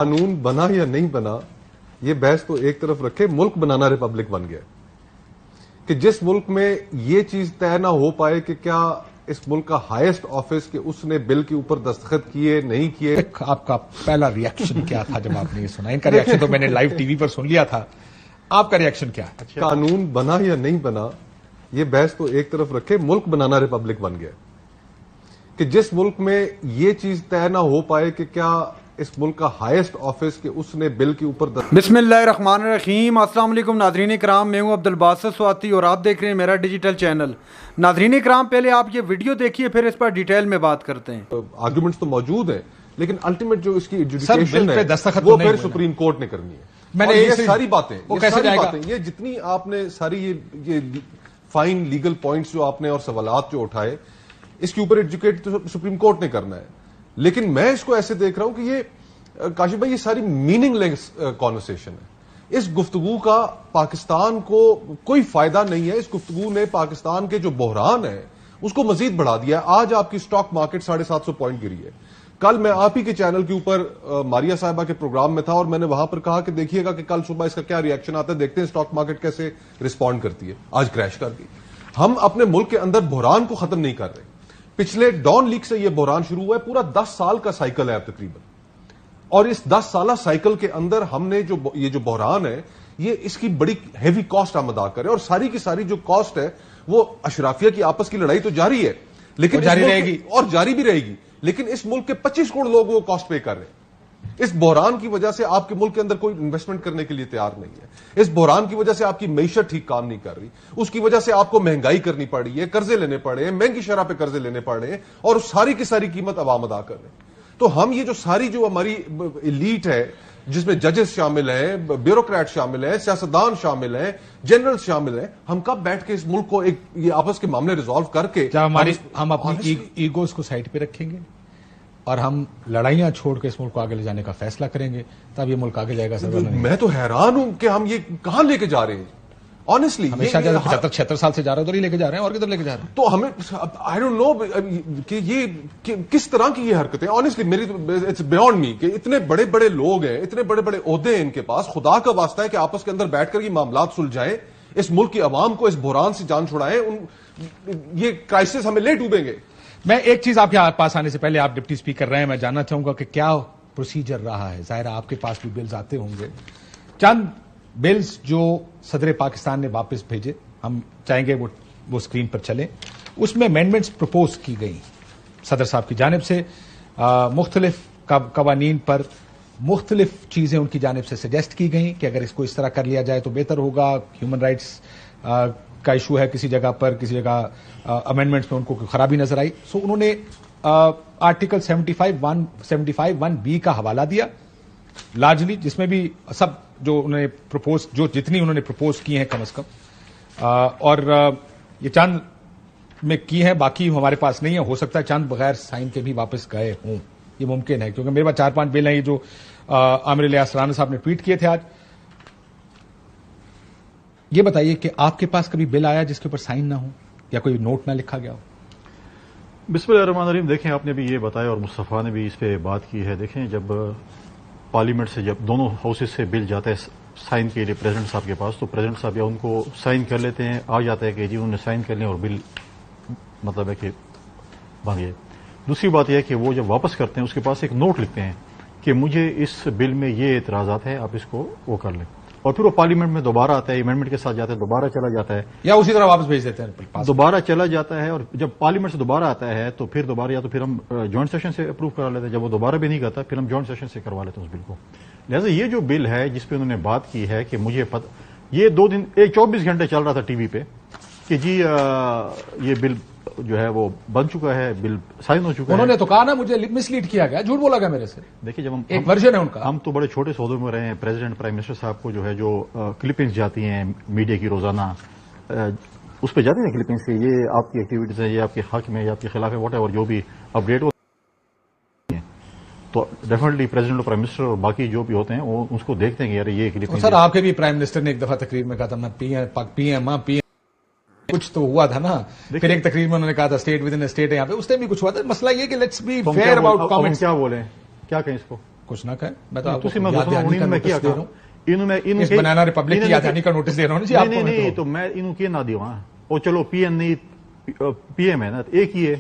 قانون بنا یا نہیں بنا یہ بحث تو ایک طرف رکھے، ملک بنانا ریپبلک بن گیا کہ جس ملک میں یہ چیز طے نہ ہو پائے کہ کیا اس ملک کا ہائیسٹ آفس کہ اس نے بل کے اوپر دستخط کیے نہیں کیے۔ آپ کا پہلا ری ایکشن کیا تھا جب آپ نے یہ سنا؟ ان کا ری ایکشن تو میں نے لائیو ٹی وی پر سن لیا تھا، آپ کا ری ایکشن کیا ہے؟ قانون بنا یا نہیں بنا یہ بحث تو ایک طرف رکھے، ملک بنانا ریپبلک بن گیا کہ جس ملک میں یہ چیز طے نہ ہو پائے کہ کیا اس ملک کا ہائیسٹ آفس کہ اس نے بل کے اوپر بسم اللہ الرحمن الرحیم۔ السلام علیکم ناظرین کرام، میں ہوں عبد الباسط سواتی اور آپ دیکھ رہے ہیں میرا ڈیجیٹل چینل۔ ناظرین کرام، پہلے آپ یہ ویڈیو دیکھیے پھر اس پر ڈیٹیل میں بات کرتے ہیں۔ آرگومنٹس تو موجود ہیں لیکن الٹیمیٹ جو اس کی ایڈجوڈیکیشن ہے وہ پھر سپریم کورٹ نے کرنی ہے۔ میں نے یہ ساری باتیں یہ جتنی آپ نے ساری یہ فائن لیگل پوائنٹس جو آپ نے اور سوالات جو اٹھائے اس کے اوپر ایڈوکیٹ تو سپریم کورٹ نے کرنا ہے، لیکن میں اس کو ایسے دیکھ رہا ہوں کہ یہ کاشف بھائی یہ ساری میننگ لیس کانورسیشن ہے۔ اس گفتگو کا پاکستان کو کوئی فائدہ نہیں ہے۔ اس گفتگو نے پاکستان کے جو بحران ہے اس کو مزید بڑھا دیا ہے۔ آج آپ کی سٹاک مارکیٹ 750 پوائنٹ گری ہے۔ کل میں آپ ہی کے چینل کے اوپر ماریا صاحبہ کے پروگرام میں تھا اور میں نے وہاں پر کہا کہ دیکھیے گا کہ کل صبح اس کا کیا ری ایکشن آتا ہے، دیکھتے ہیں سٹاک مارکیٹ کیسے رسپونڈ کرتی ہے۔ آج کریش کر گئی۔ ہم اپنے ملک کے اندر بحران کو ختم نہیں کر رہے۔ پچھلے ڈان لیگ سے یہ بحران شروع ہوا ہے، پورا 10 سال کا سائیکل ہے اب تقریباً، اور اس 10 سالہ سائیکل کے اندر ہم نے یہ جو بحران ہے یہ اس کی بڑی ہیوی کاسٹ ہم ادا کریں، اور ساری کی ساری جو کاسٹ ہے وہ اشرافیہ کی آپس کی لڑائی تو جاری ہے لیکن جاری رہے گی اور جاری بھی رہے گی، لیکن اس ملک کے 25 کروڑ لوگ وہ کاسٹ پے کر رہے ہیں۔ اس بحران کی وجہ سے آپ کے ملک کے اندر کوئی انویسٹمنٹ کرنے کے لیے تیار نہیں ہے۔ اس بحران کی وجہ سے آپ کی معیشت ٹھیک کام نہیں کر رہی، اس کی وجہ سے آپ کو مہنگائی کرنی پڑ رہی ہے، قرضے لینے پڑے ہیں، مہنگی شرح پہ قرضے لینے پڑے ہیں، اور ساری کی ساری قیمت عوام ادا کر رہے ہیں۔ تو ہم یہ جو ساری جو ہماری ایلیٹ ہے جس میں ججز شامل ہیں، بیوروکریٹ شامل ہیں، سیاستدان شامل ہیں، جنرل شامل ہیں، ہم کب بیٹھ کے اس ملک کو ایک یہ آپس کے معاملے ریزالو کر کے ہم اپنی ایگوز کو سائڈ پہ رکھیں گے اور ہم لڑائیاں چھوڑ کے اس ملک کو آگے لے جانے کا فیصلہ کریں گے تب یہ ملک آگے جائے گا۔ میں تو حیران ہوں کہ ہم یہ کہاں لے کے جا رہے ہیں۔ آنےسٹلی ہمیشہ 75-76 سال سے جا رہے ہیں ادھر ہی لے کے جا رہے ہیں، اور کدھر لے کے جا رہے ہیں؟ تو ہمیں آئی ڈونٹ نو کہ یہ کس طرح کی یہ حرکتیں، آنےسٹلی میری اٹس بیونڈ می کہ اتنے بڑے بڑے لوگ ہیں، اتنے بڑے بڑے عہدے ہیں ان کے پاس، خدا کا واسطہ ہے کہ آپس کے اندر بیٹھ کر یہ معاملات سلجھائیں، اس ملک کی عوام کو اس بحران سے جان چھڑائیں، یہ کرائسس ہمیں لے ڈوبیں گے۔ میں ایک چیز آپ کے پاس آنے سے پہلے، آپ ڈپٹی اسپیکر رہے ہیں، میں جاننا چاہوں گا کہ کیا پروسیجر رہا ہے؟ ظاہر آپ کے پاس بھی بلز آتے ہوں گے، چند بلز جو صدر پاکستان نے واپس بھیجے، ہم چاہیں گے وہ اسکرین پر چلیں۔ اس میں امینڈمنٹس پروپوز کی گئی صدر صاحب کی جانب سے، مختلف قوانین پر مختلف چیزیں ان کی جانب سے سجیسٹ کی گئیں کہ اگر اس کو اس طرح کر لیا جائے تو بہتر ہوگا۔ ہیومن رائٹس کا ایشو ہے کسی جگہ پر، کسی جگہ امینڈمنٹس میں ان کو کوئی خرابی نظر آئی، سو انہوں نے آرٹیکل 75(1)(b) کا حوالہ دیا لارجلی، جس میں بھی سب جو انہوں نے پروپوز، جو جتنی انہوں نے پروپوز کی ہیں کم از کم، اور یہ چند میں کی ہیں، باقی ہمارے پاس نہیں ہے۔ ہو سکتا ہے چند بغیر سائن کے بھی واپس گئے ہوں، یہ ممکن ہے، کیونکہ میرے پاس 4-5 بل ہیں یہ جو عامر الیاس رانا صاحب نے ٹویٹ کیے تھے آج۔ یہ بتائیے کہ آپ کے پاس کبھی بل آیا جس کے اوپر سائن نہ ہو یا کوئی نوٹ نہ لکھا گیا ہو؟ بسم اللہ الرحمن الرحیم۔ دیکھیں، آپ نے بھی یہ بتایا اور مصطفیٰ نے بھی اس پہ بات کی ہے۔ دیکھیں، جب پارلیمنٹ سے جب دونوں ہاؤسز سے بل جاتا ہے سائن کے لیے پریزیڈنٹ صاحب کے پاس، تو پریزیڈنٹ صاحب یا ان کو سائن کر لیتے ہیں، آ جاتا ہے کہ جی انہوں نے سائن کر لیں اور بل مطلب ہے کہ بن گئے۔ دوسری بات یہ ہے کہ وہ جب واپس کرتے ہیں اس کے پاس ایک نوٹ لکھتے ہیں کہ مجھے اس بل میں یہ اعتراضات ہیں، آپ اس کو وہ کر لیں، اور پھر وہ پارلیمنٹ میں دوبارہ آتا ہے، امینڈمنٹ کے ساتھ جاتا ہے، دوبارہ چلا جاتا ہے، یا اسی طرح واپس بھیج دیتے ہیں، دوبارہ چلا جاتا ہے، اور جب پارلیمنٹ سے دوبارہ آتا ہے تو پھر دوبارہ یا تو پھر ہم جوائنٹ سیشن سے اپروو کرا لیتے ہیں، جب وہ دوبارہ بھی نہیں کرتا پھر ہم جوائنٹ سیشن سے کروا لیتے ہیں اس بل کو۔ لہٰذا یہ جو بل ہے جس پہ انہوں نے بات کی ہے کہ مجھے یہ 2 دن 24 گھنٹے چل رہا تھا ٹی وی پہ کہ جی یہ بل جو ہے وہ بن چکا ہے، بل سائن ہو چکا ہے۔ انہوں نے تو کہا نا مجھے مس لیڈ کیا گیا، جھوٹ بولا گیا میرے سے۔ دیکھیے، جب ایک ورژن ہے ان کا، ہم تو بڑے چھوٹے عہدوں میں رہے ہیں، پریزیڈنٹ پرائم منسٹر صاحب کو جو ہے جو کلپنگز جاتی ہیں میڈیا کی روزانہ، اس پہ جاتی ہیں کلپنگز کی، یہ آپ کی ایکٹیویٹیز ہیں، یہ آپ کے حق میں یا آپ کے خلاف ہے، واٹ ایور جو بھی اپڈیٹ ہوتے ہیں، تو ڈیفینیٹلی پریزیڈنٹ اور پرائم منسٹر اور باقی جو بھی ہوتے ہیں وہ اس کو دیکھتے ہیں کہ یار یہ کلپنگ۔ سر آپ کے بھی پرائم منسٹر نے ایک دفعہ تقریر میں کہا تھا میں پی ایم کچھ تو ہوا تھا نا، پھر ایک تقریر میں انہوں نے کہا تھا اسٹیٹ ود ان اسٹیٹ ہے یہاں پہ، اس ٹائم بھی کچھ ہوا تھا۔ مسئلہ یہ کہ let's be fair about comments. کیا بولیں، کیا کہیں اس کو؟ کچھ نہ کہیں. میں تو آپ کو تسی میں یاد دہانی کا میں کیا نوٹس دے رہا ہوں. اس بنانا ریپبلک کی یاد دہانی کا نوٹس دے رہا ہوں جی آپ کو. نہیں تو میں انہوں کی نہ دیواں اور چلو پی ایم نہیں پی ایم ہے نا ایک ہی ہے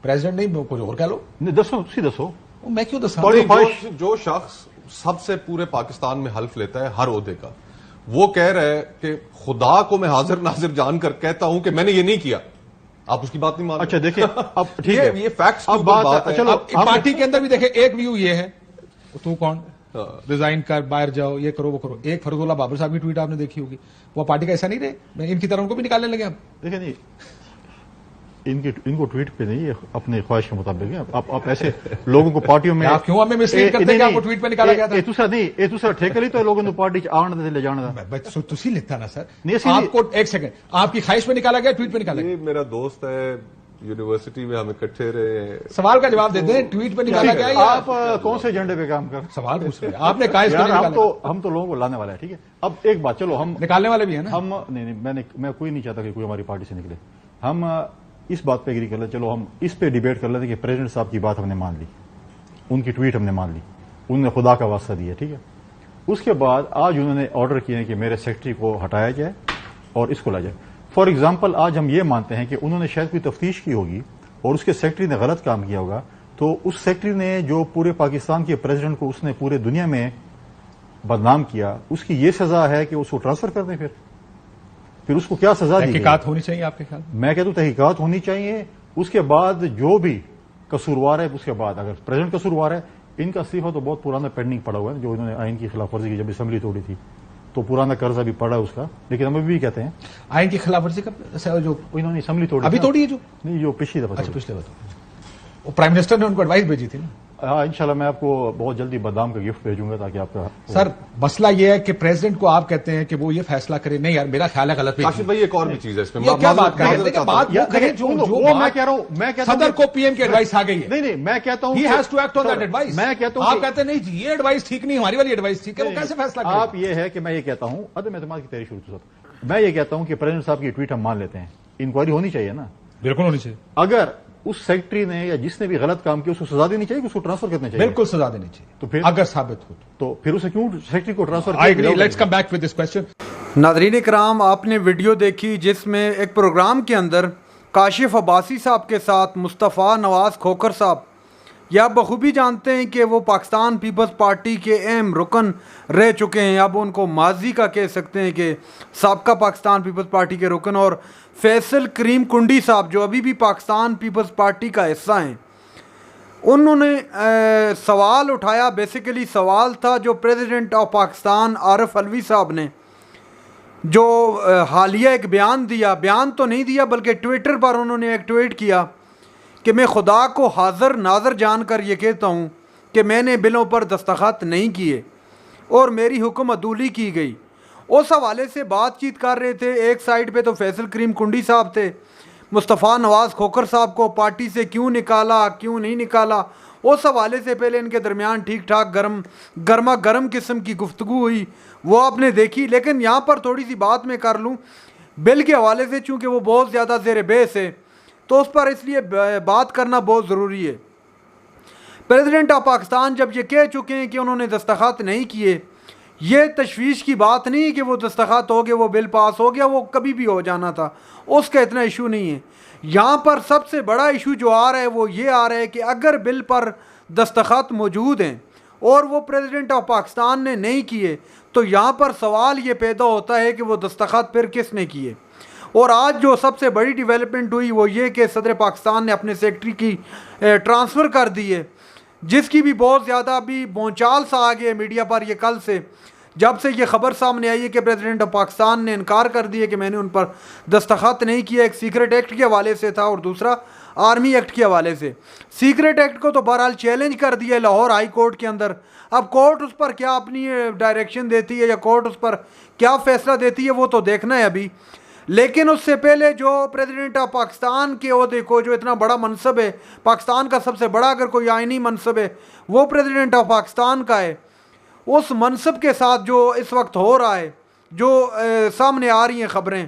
پریزیڈنٹ نہیں کچھ اور کہہ لو. دسو تسی دسو میں کیوں دسا. جو شخص سب سے پورے پاکستان میں حلف لیتا ہے ہر عہدے کا, وہ کہہ رہا ہے کہ خدا کو میں حاضر ناظر جان کر کہتا ہوں کہ میں نے یہ نہیں کیا, آپ اس کی بات نہیں مان رہے. اچھا دیکھیں اب ٹھیک ہے یہ فیکٹس اب بات ہے. چلو پارٹی کے اندر بھی دیکھیں ایک ویو یہ ہے تو کون ریزائن کر باہر جاؤ یہ کرو وہ کرو. ایک فرض اللہ بابر صاحب کی ٹویٹ آپ نے دیکھی ہوگی, وہ پارٹی کا ایسا نہیں رہے, میں ان کی طرح ان کو بھی نکالنے لگے. آپ دیکھیں نہیں ان کو ٹویٹ پہ نہیں اپنے خواہش کے مطابق ہے. آپ ایسے لوگوں کو پارٹیوں میں آپ کیوں ہمیں مسلیڈ کرتے ہیں کہ آپ کو ٹویٹ پہ نکالا گیا تھا. دوسرا نہیں یہ دوسرا ٹھیکہ نہیں تو لوگوں نے پارٹی آنے لے جانا تھا. تسی لکھتا نا سر آپ کو ایک سیکنڈ آپ کی خواہش پہ نکالا گیا ٹویٹ پہ نکالا گیا. یہ میرا دوست ہے یونیورسٹی میں ہم اکٹھے رہے. سوال کا جواب دیتے ہیں ٹویٹ پہ نکالا گیا. آپ کون سے ایجنڈے پہ کام کر سوال پوچھ رہے ہیں آپ نے کہا ہم تو لوگوں کو لانے والا ہے. ٹھیک ہے اب ایک بات چلو ہم نکالنے والے بھی ہیں نا. ہم نہیں میں کوئی نہیں چاہتا کہ کوئی ہماری پارٹی سے نکلے. ہم اس بات پہ اگری کر لیں, چلو ہم اس پہ ڈیبیٹ کر لیتے کہ پریزیڈنٹ صاحب کی بات ہم نے مان لی, ان کی ٹویٹ ہم نے مان لی, انہوں نے خدا کا واسطہ دیا. ٹھیک ہے اس کے بعد آج انہوں نے آرڈر کیا ہے کہ میرے سیکرٹری کو ہٹایا جائے اور اس کو لا جائے. فار ایگزامپل آج ہم یہ مانتے ہیں کہ انہوں نے شاید کوئی تفتیش کی ہوگی اور اس کے سیکرٹری نے غلط کام کیا ہوگا, تو اس سیکرٹری نے جو پورے پاکستان کے پریزیڈنٹ کو اس نے پورے دنیا میں بدنام کیا, اس کی یہ سزا ہے کہ اس کو ٹرانسفر کر دیں. پھر اس کو کیا سزا دی؟ تحقیقات ہونی چاہیے آپ کے خیال میں کہتا ہوں تحقیقات ہونی چاہیے. اس کے بعد جو بھی قصوروار ہے, اس کے بعد اگر پریزیڈنٹ قصوروار ہے, ان کا استعفیٰ تو بہت پرانا پینڈنگ پڑا ہوا ہے, جو انہوں نے آئین کی خلاف ورزی کی جب اسمبلی توڑی تھی تو پرانا قرضہ بھی پڑا ہے اس کا. لیکن ہم بھی کہتے ہیں آئین کی خلاف ورزی کا جو انہوں نے اسمبلی توڑی ابھی توڑی ہے جو نہیں جو پچھلی دفعہ پچھلے وہ پرائم منسٹر نے ان کو ایڈوائس بھیجی تھی نا. ہاں انشاءاللہ میں آپ کو بہت جلدی بادام کا گفٹ بھیجوں گا تاکہ آپ کا. سر مسئلہ یہ ہے کہ پریزیڈنٹ کو آپ کہتے ہیں کہ وہ یہ فیصلہ کرے. نہیں یار میرا خیال ہے غلط ہے. کاشف بھائی ایک اور بھی چیز ہے اس میں کیا بات کر رہے ہیں, بات وہ کریں جو میں کہہ رہا ہوں صدر کو پی ایم کی ایڈوائس آ گئی ہے. نہیں میں کہتا ہوں he has to act on that advice. میں کہتا ہوں آپ کہتے ہیں نہیں جی یہ ایڈوائس ٹھیک نہیں, ہماری والی ایڈوائس ٹھیک ہے, وہ کیسے فیصلہ کریں. آپ یہ ہے کہ میں یہ کہتا ہوں عدم اعتماد کی تحریک شروع میں یہ کہتا ہوں کہ پریزیڈنٹ صاحب کی ٹویٹ ہم مان لیتے ہیں, انکوائری ہونی چاہیے نا. بالکل ہونی چاہیے. اگر اس سیکرٹری نے یا جس نے بھی غلط کام کیا اس کو سزا دینی چاہیے کہ اس کو ٹرانسفر کرنا چاہیے. بالکل سزا دینی چاہیے. تو پھر اگر ثابت ہو تو پھر اسے کیوں سیکرٹری کو ٹرانسفر کیا. Let's come back with this question. ناظرین کرام آپ نے ویڈیو دیکھی جس میں ایک پروگرام کے اندر کاشف عباسی صاحب کے ساتھ مصطفیٰ نواز کھوکھر صاحب, یا بخوبی جانتے ہیں کہ وہ پاکستان پیپلز پارٹی کے اہم رکن رہ چکے ہیں, اب ان کو ماضی کا کہہ سکتے ہیں کہ سابقہ پاکستان پیپلز پارٹی کے رکن, اور فیصل کریم کنڈی صاحب جو ابھی بھی پاکستان پیپلز پارٹی کا حصہ ہیں. انہوں نے سوال اٹھایا, بیسیکلی سوال تھا جو پریزیڈنٹ آف پاکستان عارف علوی صاحب نے جو حالیہ ایک بیان تو نہیں دیا بلکہ ٹویٹر پر انہوں نے ایک ٹویٹ کیا کہ میں خدا کو حاضر ناظر جان کر یہ کہتا ہوں کہ میں نے بلوں پر دستخط نہیں کیے اور میری حکم عدولی کی گئی. اس حوالے سے بات چیت کر رہے تھے. ایک سائڈ پہ تو فیصل کریم کنڈی صاحب تھے, مصطفیٰ نواز کھوکھر صاحب کو پارٹی سے کیوں نکالا کیوں نہیں نکالا, اس حوالے سے پہلے ان کے درمیان ٹھیک ٹھاک گرما گرم قسم کی گفتگو ہوئی, وہ آپ نے دیکھی. لیکن یہاں پر تھوڑی سی بات میں کر لوں بل کے حوالے سے, چونکہ وہ بہت زیادہ زیر بحث ہے تو اس پر اس لیے بات کرنا بہت ضروری ہے. پریزیڈنٹ آف پاکستان جب یہ کہہ چکے ہیں کہ انہوں نے دستخط نہیں کیے, یہ تشویش کی بات نہیں کہ وہ دستخط ہو گئے, وہ بل پاس ہو گیا, وہ کبھی بھی ہو جانا تھا, اس کا اتنا ایشو نہیں ہے. یہاں پر سب سے بڑا ایشو جو آ رہا ہے وہ یہ آ رہا ہے کہ اگر بل پر دستخط موجود ہیں اور وہ پریزیڈنٹ آف پاکستان نے نہیں کیے تو یہاں پر سوال یہ پیدا ہوتا ہے کہ وہ دستخط پھر کس نے کیے. اور آج جو سب سے بڑی ڈیولپمنٹ ہوئی وہ یہ کہ صدر پاکستان نے اپنے سیکرٹری کی ٹرانسفر کر دی ہے, جس کی بھی بہت زیادہ ابھی بونچال سا آ گیا میڈیا پر. یہ کل سے جب سے یہ خبر سامنے آئی ہے کہ پریزیڈنٹ آف پاکستان نے انکار کر دیا کہ میں نے ان پر دستخط نہیں کیا, ایک سیکرٹ ایکٹ کے حوالے سے تھا اور دوسرا آرمی ایکٹ کے حوالے سے. سیکرٹ ایکٹ کو تو بہرحال چیلنج کر دیا ہے لاہور ہائی کورٹ کے اندر. اب کورٹ اس پر کیا اپنی ڈائریکشن دیتی ہے یا کورٹ اس پر کیا فیصلہ دیتی ہے وہ تو دیکھنا ہے ابھی. لیکن اس سے پہلے جو پریزیڈنٹ آف پاکستان کے عہدے کو, جو اتنا بڑا منصب ہے, پاکستان کا سب سے بڑا اگر کوئی آئینی منصب ہے وہ پریزیڈنٹ آف پاکستان کا ہے, اس منصب کے ساتھ جو اس وقت ہو رہا ہے, جو سامنے آ رہی ہیں خبریں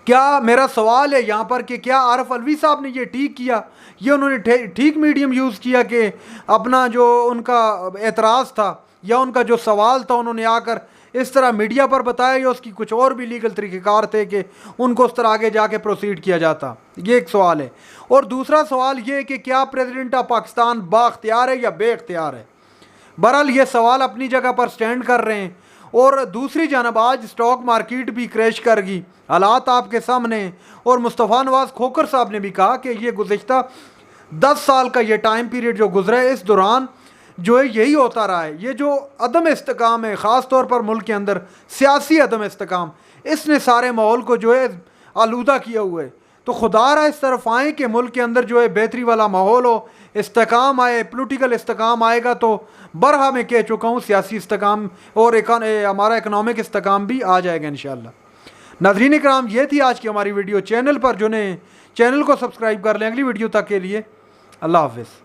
کیا میرا سوال ہے یہاں پر کہ کیا عارف الوی صاحب نے یہ ٹھیک کیا؟ یہ انہوں نے ٹھیک میڈیم یوز کیا کہ اپنا جو ان کا اعتراض تھا یا ان کا جو سوال تھا انہوں نے آ کر اس طرح میڈیا پر بتایا، یا اس کی کچھ اور بھی لیگل طریقہ کار تھے کہ ان کو اس طرح آگے جا کے پروسیڈ کیا جاتا؟ یہ ایک سوال ہے. اور دوسرا سوال یہ ہے کہ کیا پریزیڈنٹ آف پاکستان بااختیار ہے یا بے اختیار ہے؟ بہرحال یہ سوال اپنی جگہ پر سٹینڈ کر رہے ہیں. اور دوسری جانب آج اسٹاک مارکیٹ بھی کریش کر گئی، حالات آپ کے سامنے ہیں. اور مصطفیٰ نواز کھوکھر صاحب نے بھی کہا کہ یہ گزشتہ 10 سال کا یہ ٹائم پیریڈ جو گزرا ہے اس دوران جو ہے یہی ہوتا رہا ہے. یہ جو عدم استحکام ہے خاص طور پر ملک کے اندر سیاسی عدم استحکام، اس نے سارے ماحول کو جو ہے آلودہ کیا ہوا ہے. تو خدا را اس طرف آئیں کہ ملک کے اندر جو ہے بہتری والا ماحول ہو، استحکام آئے، پولیٹیکل استحکام آئے گا تو برہا میں کہہ چکا ہوں سیاسی استحکام اور ہمارا اکنامک استحکام بھی آ جائے گا انشاءاللہ. ناظرین اکرام، یہ تھی آج کی ہماری ویڈیو. چینل پر جو نے چینل کو سبسکرائب کر لیں. اگلی ویڈیو تک کے لیے اللہ حافظ.